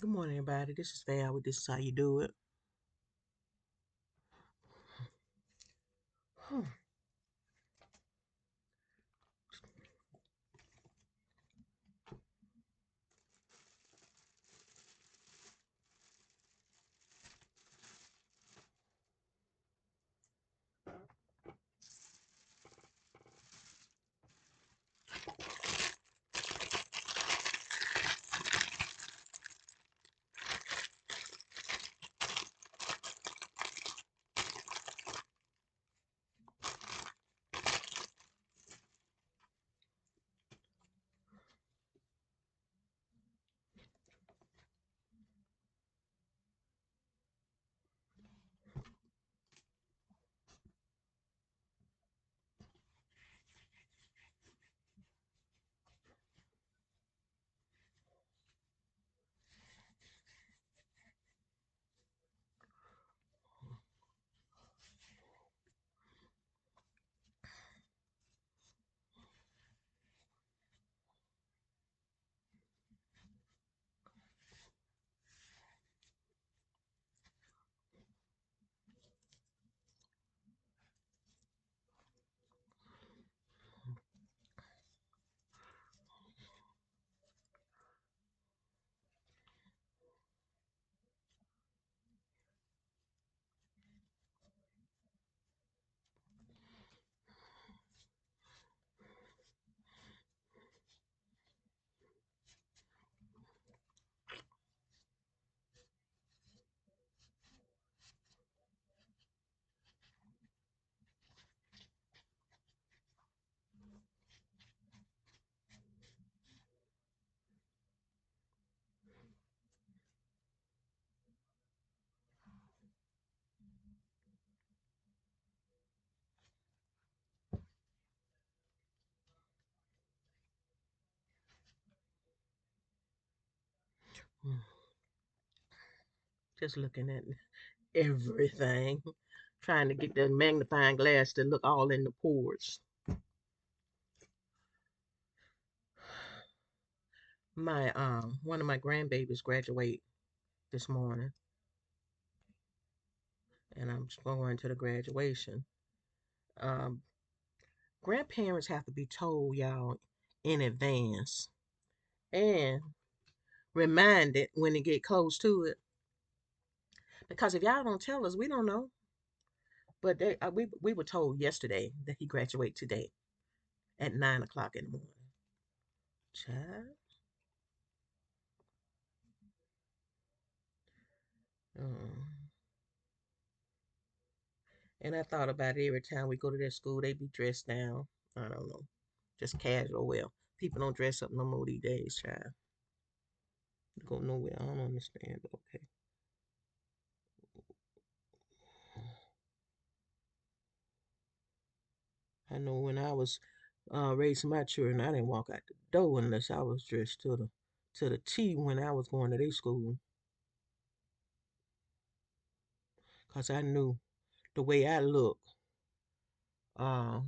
Good morning, everybody. This is Val. This is how you do it. Just looking at everything, trying to get that magnifying glass to look all in the pores. My one of my grandbabies graduate this morning, and I'm just going to the graduation. Um, Grandparents have to be told, y'all, in advance and reminded when they get close to it. Because if y'all don't tell us, we don't know. But we were told yesterday that he graduate today at 9 o'clock in the morning. Child. Um, and I thought about it every time we go to their school, they be dressed down. I don't know, just casual. Well, people don't dress up no more these days, child. You go nowhere. I don't understand, but okay. I know when I was raising my children, I didn't walk out the door unless I was dressed to the T when I was going to their school, cause I knew the way I look uh,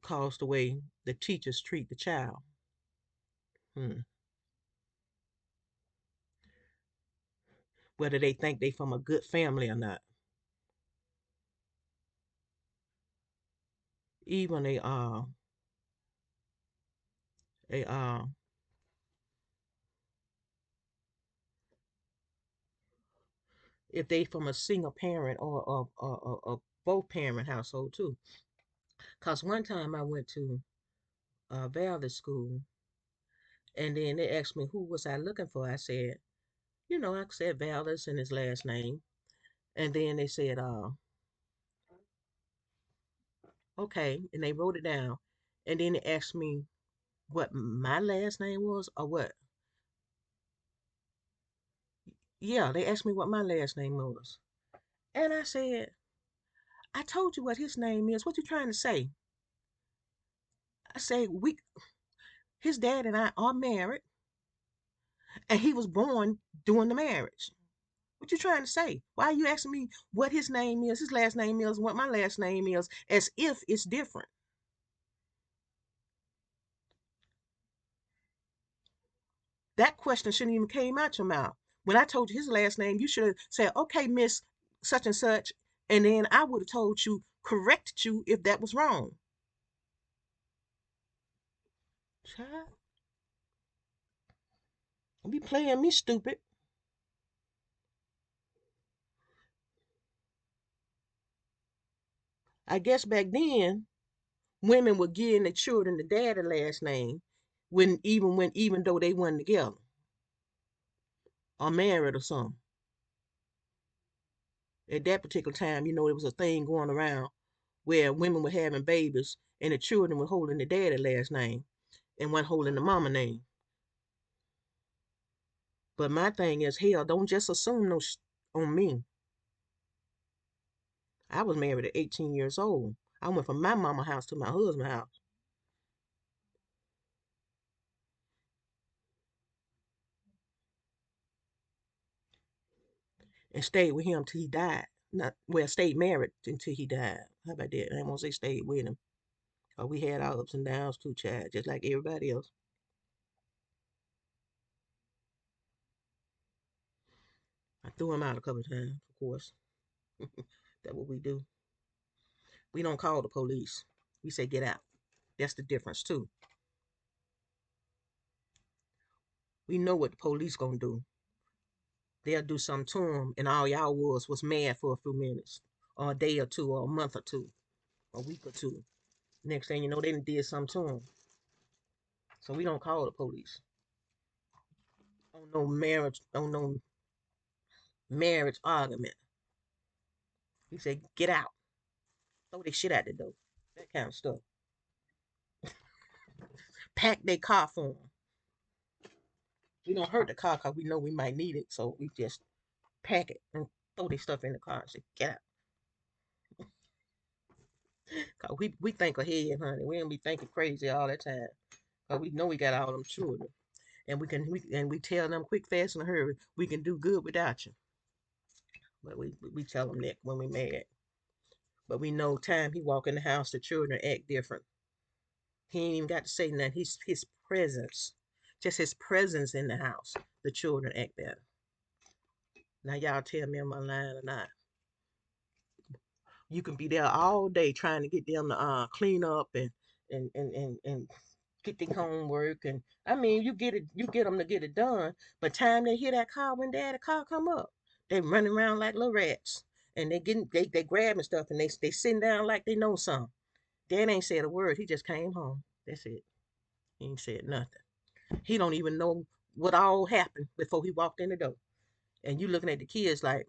caused the way the teachers treat the child. Hmm. Whether they think they from a good family or not. Even a if they from a single parent or both parent household too. Cause one time I went to Valley School, and then they asked me who was I looking for. I said, I said Vallis and his last name, and then they said, okay, and they wrote it down, and then they asked me what my last name was or what. Yeah, they asked me what my last name was, and I said, I told you what his name is. What you trying to say? I say his dad and I are married, and he was born during the marriage. What you trying to say? Why are you asking me what his name is, his last name is, what my last name is, as if it's different? That question shouldn't even came out your mouth. When I told you his last name, you should have said, "Okay, Miss such and such," and then I would have told you, corrected you if that was wrong. Child, don't be playing me stupid. I guess back then women were giving their children the daddy last name even though they weren't together or married or something. At that particular time, there was a thing going around where women were having babies and the children were holding the daddy last name and one holding the mama name. But my thing is, hell, don't just assume no on me. I was married at 18 years old. I went from my mama house to my husband's house and stayed with him till he died. Not well, stayed married until he died. How about that? I ain't gonna say stayed with him. We had our ups and downs too, child, just like everybody else. I threw him out a couple of times, of course. That's what we do. We don't call the police. We say get out. That's the difference too. We know what the police gonna do. They'll do something to him, and all y'all was mad for a few minutes, or a day or two, or a month or two, a week or two. Next thing you know, they done did something to him. So we don't call the police on no marriage argument. We say get out, throw their shit out the door, that kind of stuff. Pack their car for them. We don't hurt the car because we know we might need it, so we just pack it and throw their stuff in the car and say get out. Cause we think ahead, honey. We don't be thinking crazy all the time. Cause we know we got all them children, and we tell them quick, fast, and hurry. We can do good without you, but we tell them that when we mad. But we know time he walk in the house, the children act different. He ain't even got to say nothing. His presence, just his presence in the house, the children act better. Now y'all tell me am I lying or not? You can be there all day trying to get them to clean up and get their homework, and I mean you get them to get it done. But time they hear that car, when daddy car come up, they running around like little rats, and they grabbing stuff, and they sitting down like they know something. Dad ain't said a word. He just came home. That's it. He ain't said nothing. He don't even know what all happened before he walked in the door. And you looking at the kids like,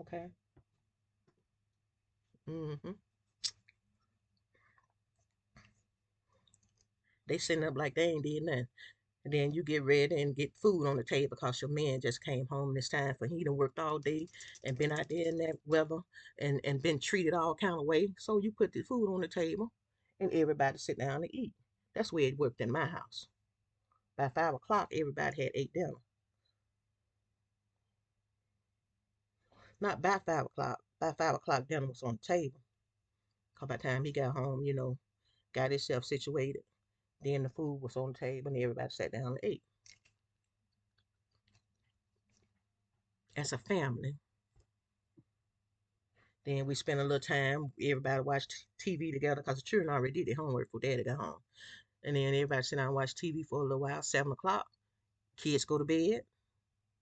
okay, mm-hmm. They sitting up like they ain't did nothing. And then you get ready and get food on the table because your man just came home. This time for he done worked all day and been out there in that weather and been treated all kind of way. So you put the food on the table and everybody sit down and eat. That's where it worked in my house. By 5 o'clock, everybody had ate dinner. Not by 5 o'clock. By 5 o'clock, dinner was on the table. Cause by the time he got home, got himself situated, then the food was on the table and everybody sat down and ate as a family. Then we spent a little time. Everybody watched TV together because the children already did their homework before Daddy got home. And then everybody sit down and watch TV for a little while. 7 o'clock, kids go to bed,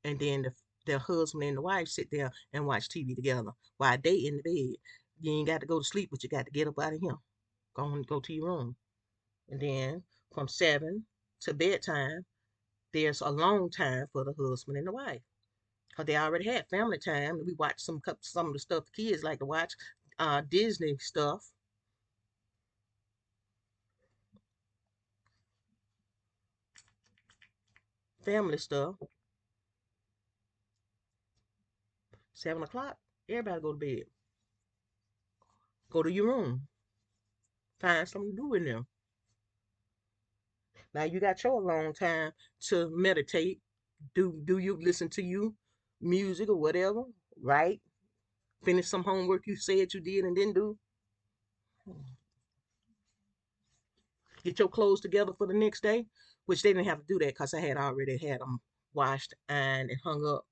and then their husband and the wife sit there and watch TV together while they in the bed. You ain't got to go to sleep, but you got to get up out of here. Go to your room. And then from 7 to bedtime, there's a long time for the husband and the wife. Cause they already had family time. We watched some of the stuff the kids like to watch, Disney stuff, family stuff. 7 o'clock, everybody go to bed. Go to your room. Find something to do in there. Now you got your alone time to meditate. Do you listen to you music or whatever? Right? Finish some homework you said you did and didn't do. Get your clothes together for the next day, which they didn't have to do that because I had already had them washed, ironed, and hung up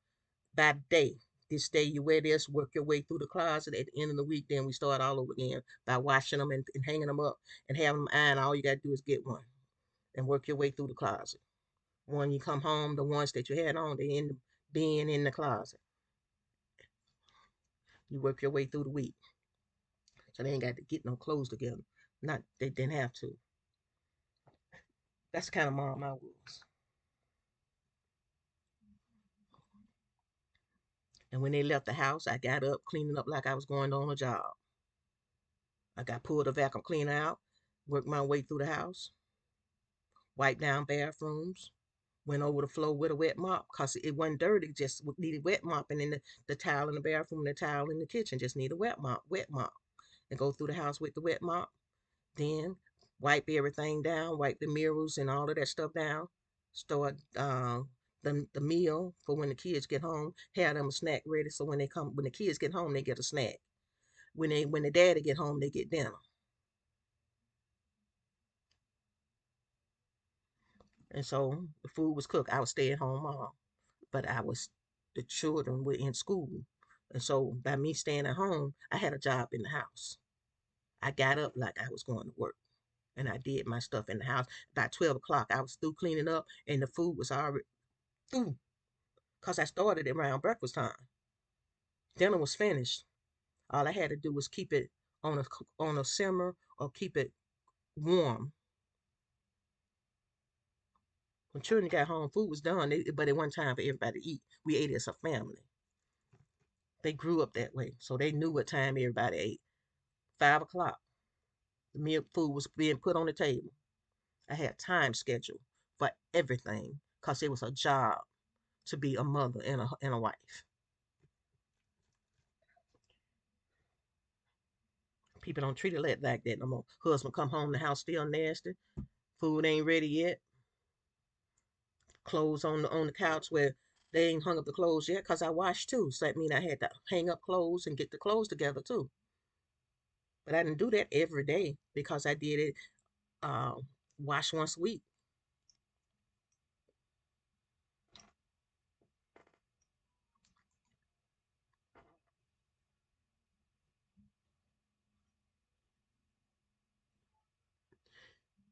by day. This day you wear this, work your way through the closet. At the end of the week, then we start all over again by washing them and hanging them up and having them ironed. All you got to do is get one and work your way through the closet. When you come home, the ones that you had on, they in the bin in the closet. You work your way through the week. So they ain't got to get no clothes together. Not they didn't have to. That's the kind of mom I was. And when they left the house, I got up cleaning up like I was going on a job. I got pulled the vacuum cleaner out, worked my way through the house, wiped down bathrooms, went over the floor with a wet mop because it wasn't dirty, just needed wet mopping. And the towel in the bathroom, the towel in the kitchen just needed wet mop. And go through the house with the wet mop. Then wipe everything down, wipe the mirrors and all of that stuff down. Start the meal for when the kids get home. Have them a snack ready so when the kids get home, they get a snack. When the daddy get home, they get dinner. And so the food was cooked. I was stay at home mom, but the children were in school, and so by me staying at home, I had a job in the house. I got up like I was going to work, and I did my stuff in the house. By 12 o'clock, I was through cleaning up, and the food was already through because I started around breakfast time. Dinner was finished. All I had to do was keep it on a simmer or keep it warm. When children got home, food was done, but it wasn't time for everybody to eat. We ate as a family. They grew up that way, so they knew what time everybody ate. 5 o'clock, the meal food was being put on the table. I had time schedule for everything because it was a job to be a mother and a wife. People don't treat it like that no more. Husband come home, the house still nasty. Food ain't ready yet. Clothes on the couch where they ain't hung up the clothes yet because I washed too. So that mean I had to hang up clothes and get the clothes together too. But I didn't do that every day because I did it uh, wash once a week.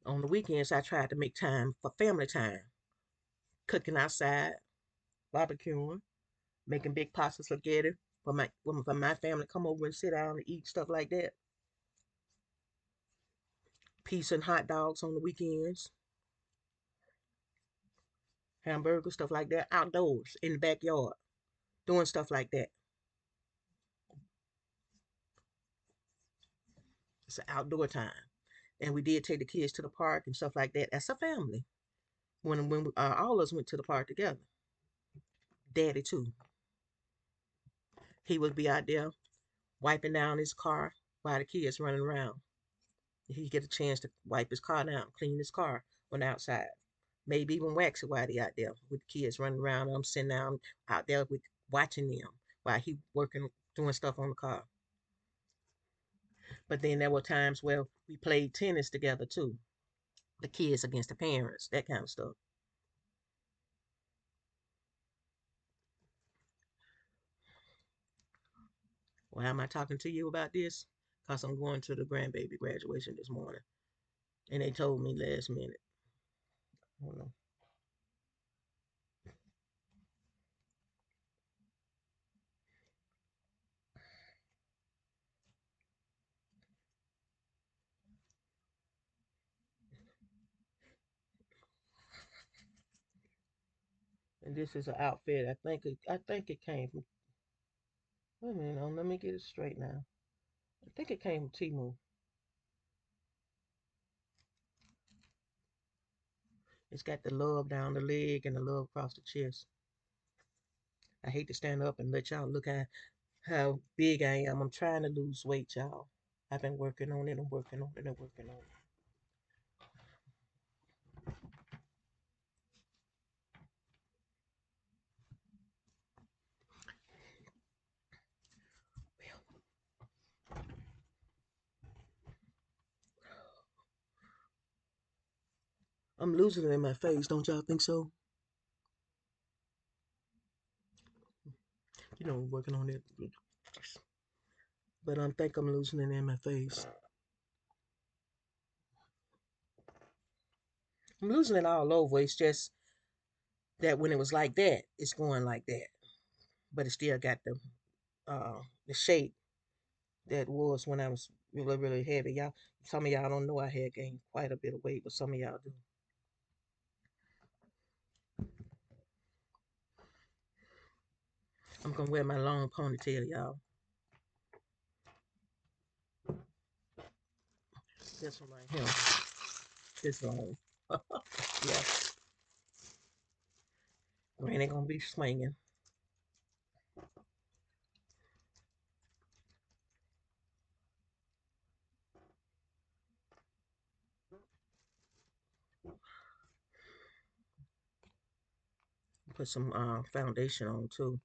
On the weekends, I tried to make time for family time, cooking outside, barbecuing, making big pots of spaghetti for my family to come over and sit down and eat stuff like that. Pizza and hot dogs on the weekends, hamburgers, stuff like that, outdoors in the backyard, doing stuff like that. It's an outdoor time. And we did take the kids to the park and stuff like that as a family. When all of us went to the park together, Daddy too, he would be out there wiping down his car while the kids running around. He get a chance to wipe his car down, clean his car when outside. Maybe even wax it while he out there with the kids running around. I'm sitting down out there with watching them while he working doing stuff on the car. But then there were times where we played tennis together too. The kids against the parents, that kind of stuff. Why am I talking to you about this? Because I'm going to the grandbaby graduation this morning. And they told me last minute. Hold on. And this is an outfit. I think it came from. Wait a minute. Let me get it straight now. I think it came from Timu. It's got the love down the leg and the love across the chest. I hate to stand up and let y'all look at how big I am. I'm trying to lose weight, y'all. I've been working on it and working on it and working on it. I'm losing it in my face. Don't y'all think so? Working on it. But I think I'm losing it in my face. I'm losing it all over. It's just that when it was like that, it's going like that. But it still got the shape that was when I was really, really heavy. Some of y'all don't know I had gained quite a bit of weight, but some of y'all do. I'm gonna wear my long ponytail, y'all. This one right here. This long. Yeah, Granny gonna be swinging. Put some foundation on too.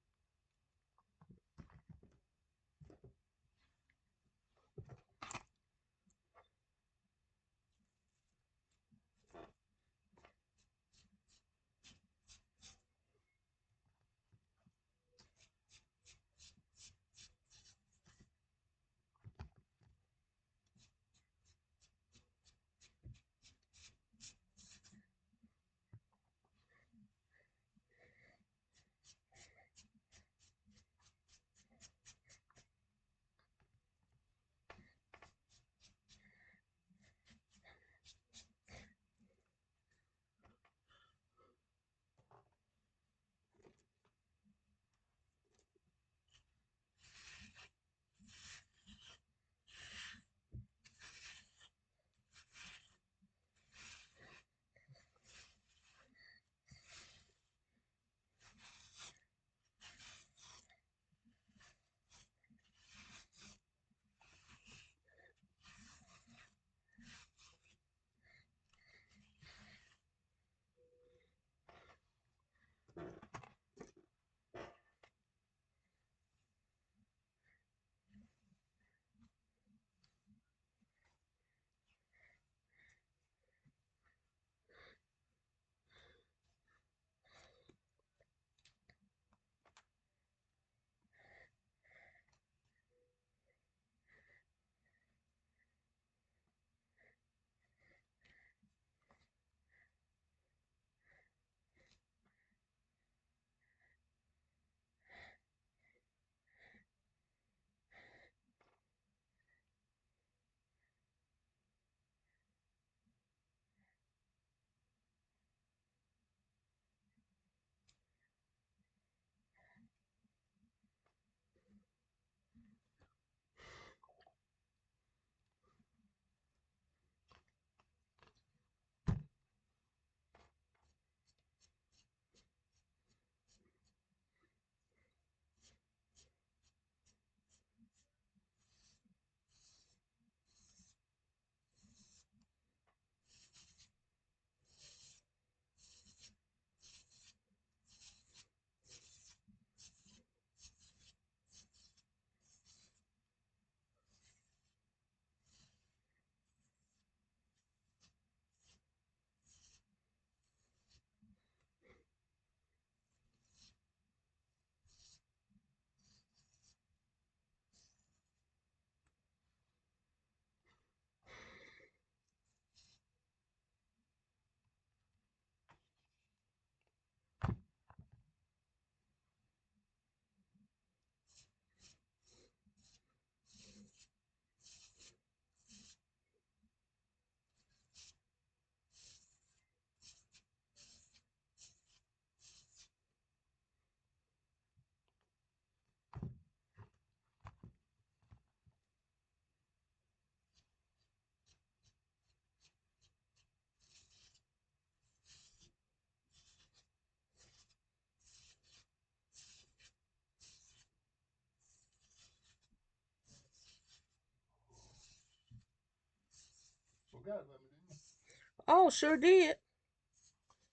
Oh, sure did.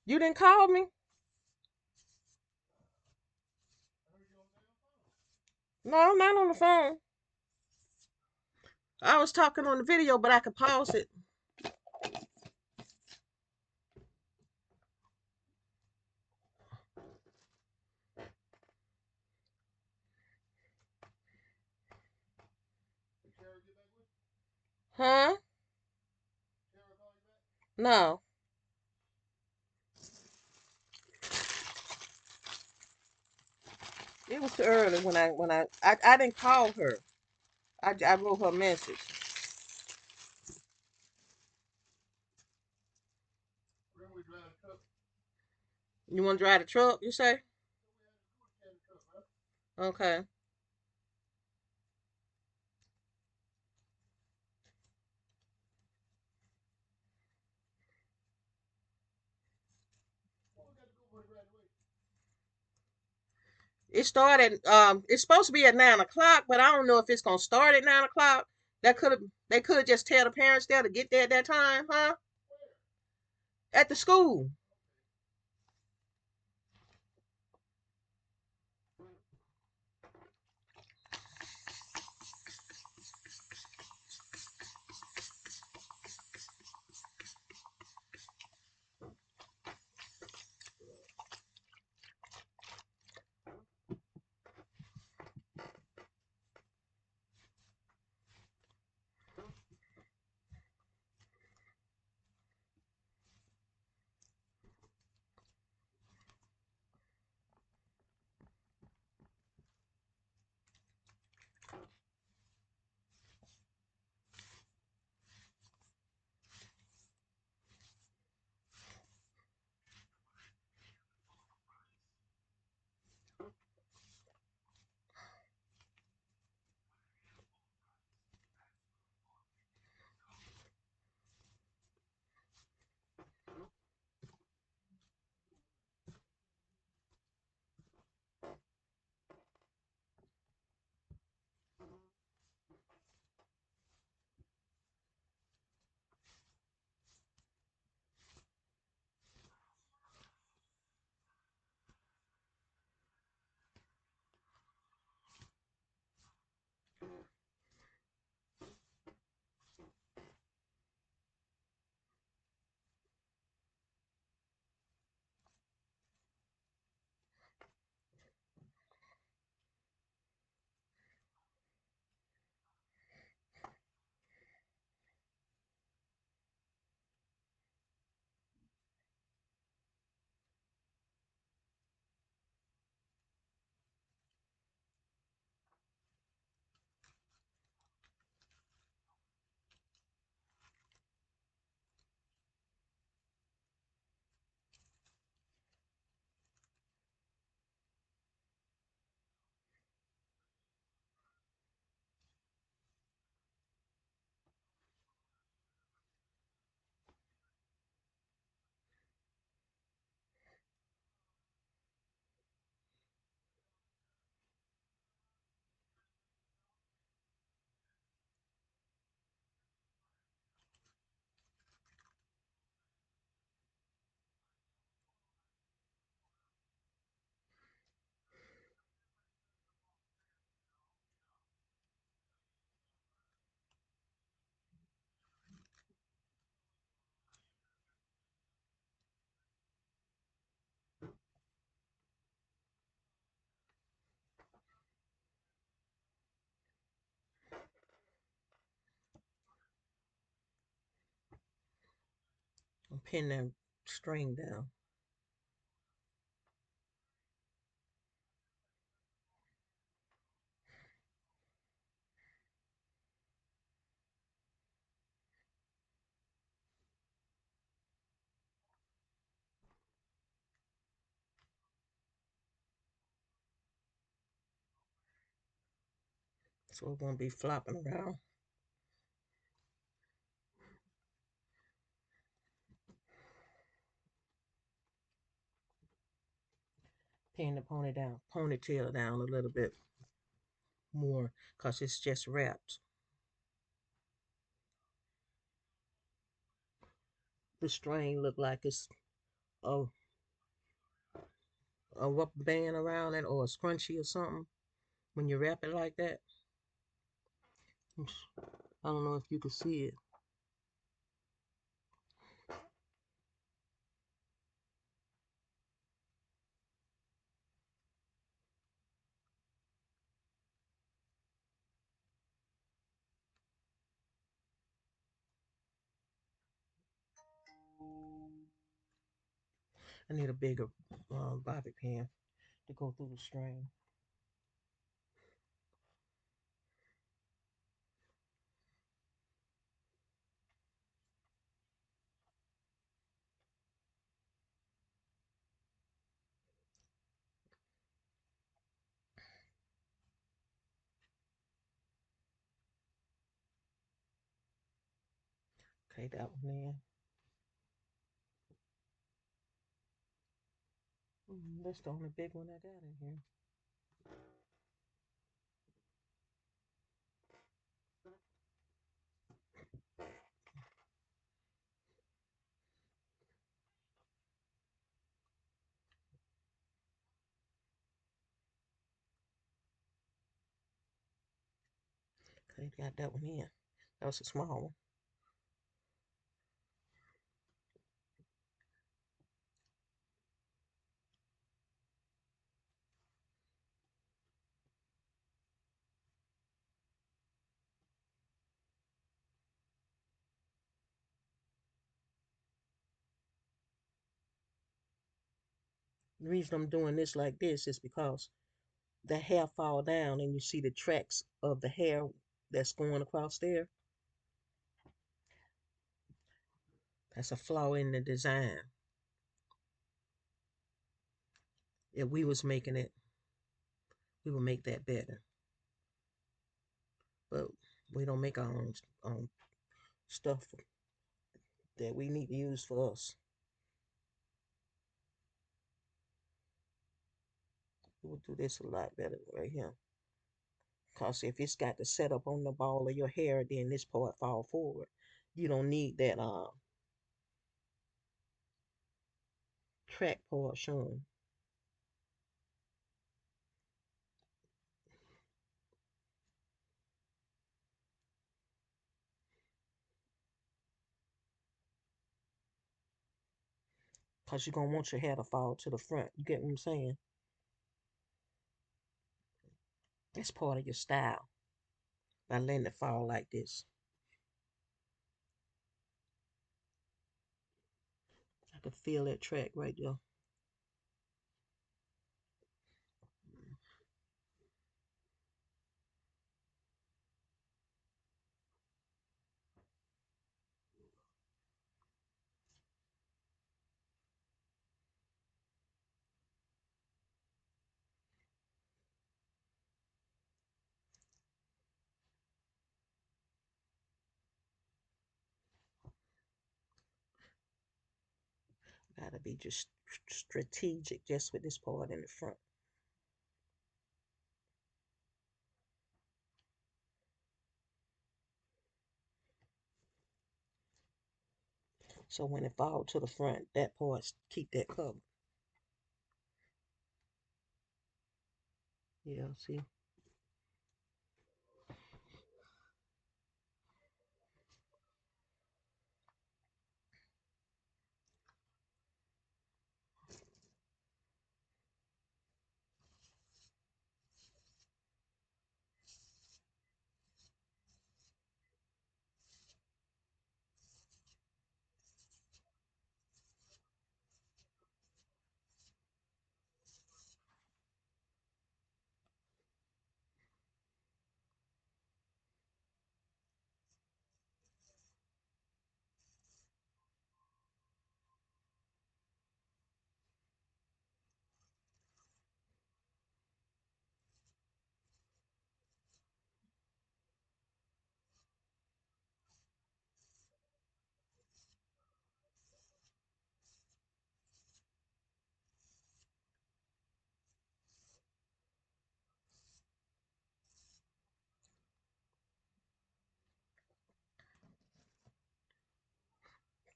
You didn't call me? No, not on the phone. I was talking on the video, but I could pause it. Huh? No. It was too early when I didn't call her. I wrote her a message. You want to drive the truck? You say? Okay. It started. It's supposed to be at 9 o'clock, but I don't know if it's gonna start at 9 o'clock. That could have. They could have just tell the parents there to get there at that time, huh? At the school. I'm pinning that string down. So it won't be flopping around. Pin the ponytail down a little bit more because it's just wrapped. The string look like it's a, a rubber band around it or a scrunchie or something when you wrap it like that. I don't know if you can see it. I need a bigger bobby pin to go through the string. Okay, that one in. That's the only big one I got in here. Okay, got that one in. That was a small one. The reason I'm doing this like this is because the hair fall down and you see the tracks of the hair that's going across there. That's a flaw in the design. If we was making it, we would make that better. But we don't make our own stuff that we need to use for us. We would do this a lot better right here. Because if it's got the setup on the ball of your hair, then this part fall forward. You don't need that track part showing. Because you're going to want your hair to fall to the front. You get what I'm saying? It's part of your style by letting it fall like this. I can feel that track right there. Mm, 'Gotta be just strategic just with this part in the front. So when it fall to the front, that part keep that covered. Yeah, see?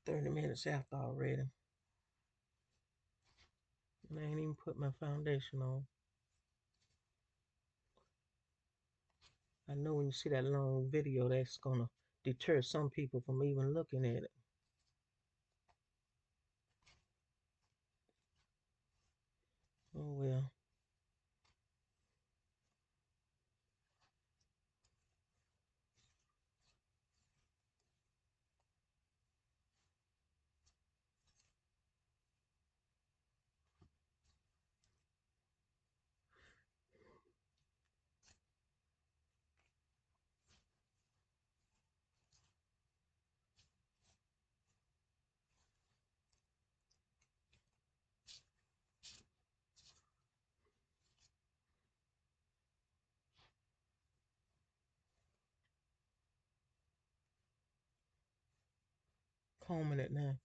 30 minutes after already. And I ain't even put my foundation on. I know when you see that long video, that's gonna deter some people from even looking at it. Oh well. Combing it now.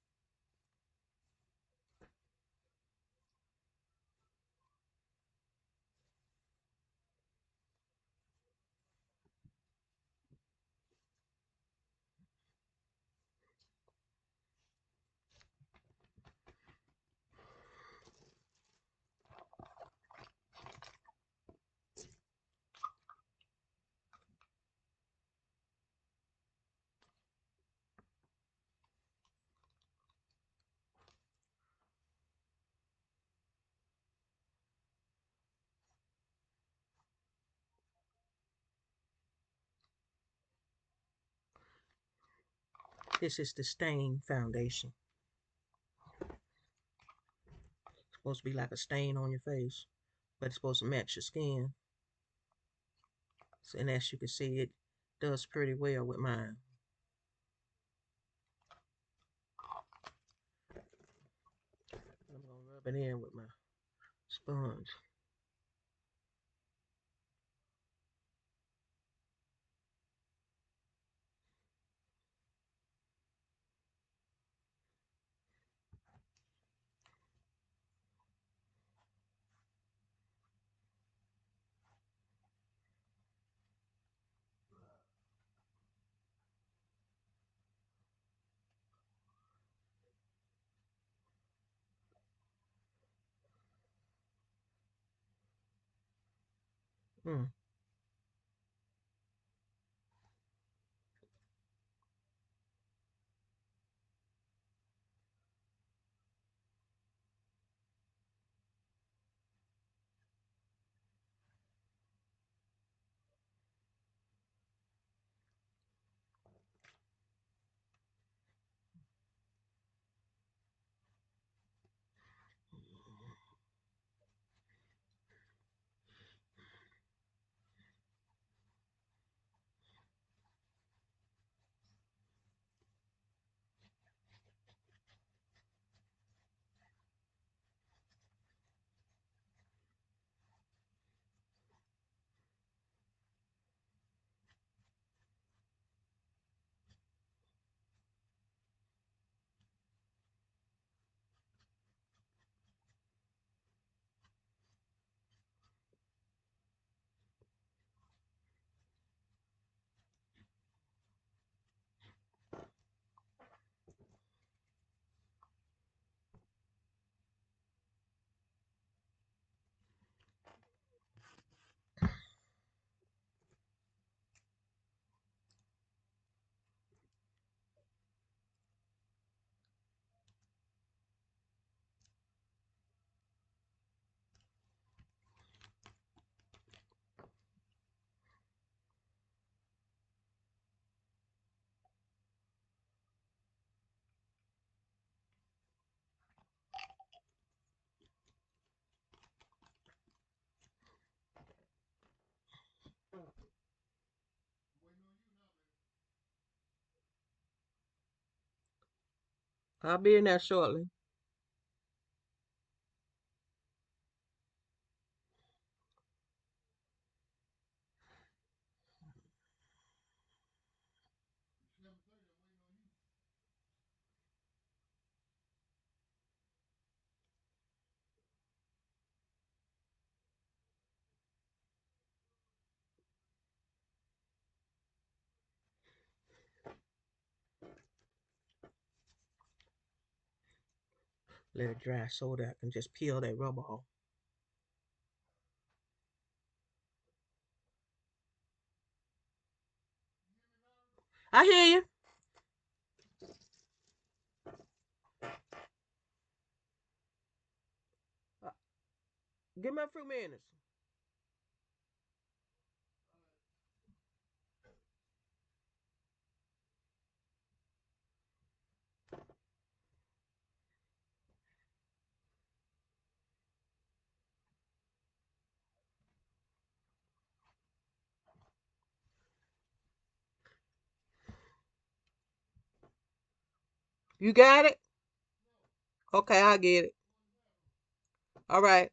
This is the stain foundation. It's supposed to be like a stain on your face, but it's supposed to match your skin. So, and as you can see, it does pretty well with mine. I'm gonna rub it in with my sponge. Mm. I'll be in there shortly. Let it dry so that I can just peel that rubber off. I hear you. Uh, Give me a few minutes. You got it? Okay, I'll get it. All right.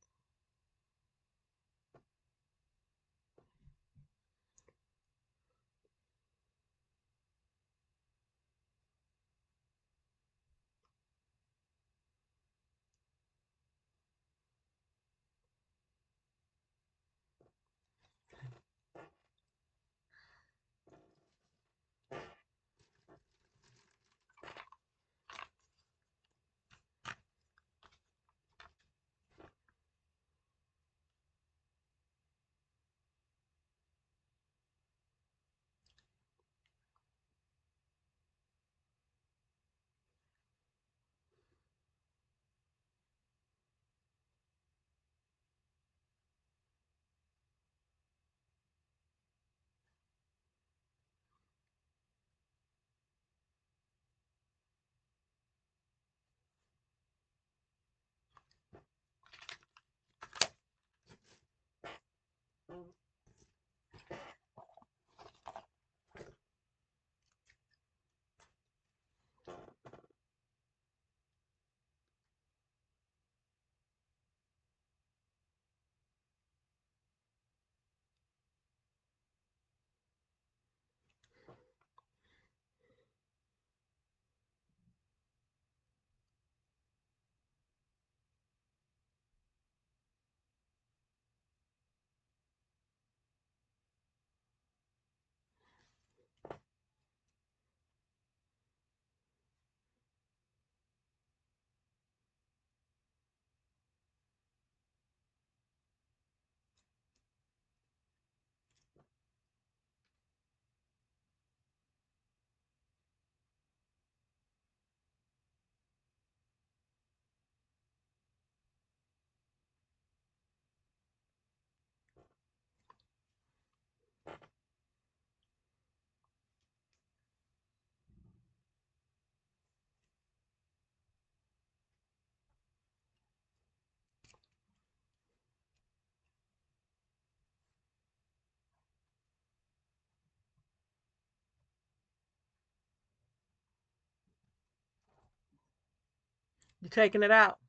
You taking it out?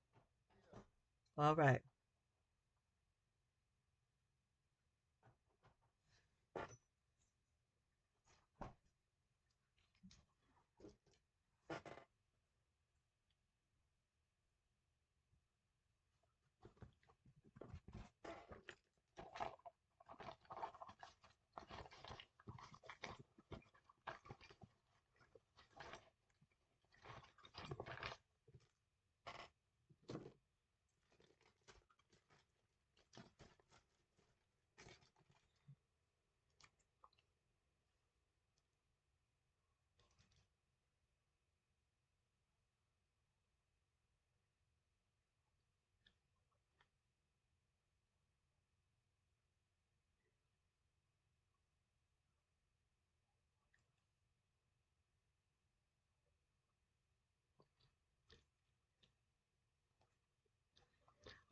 All right.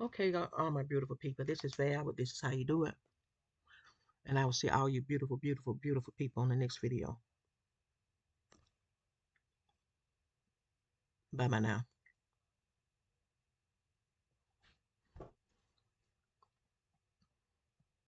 Okay, all my beautiful people. This is Val. This is how you do it. And I will see all you beautiful, beautiful, beautiful people on the next video. Bye bye now.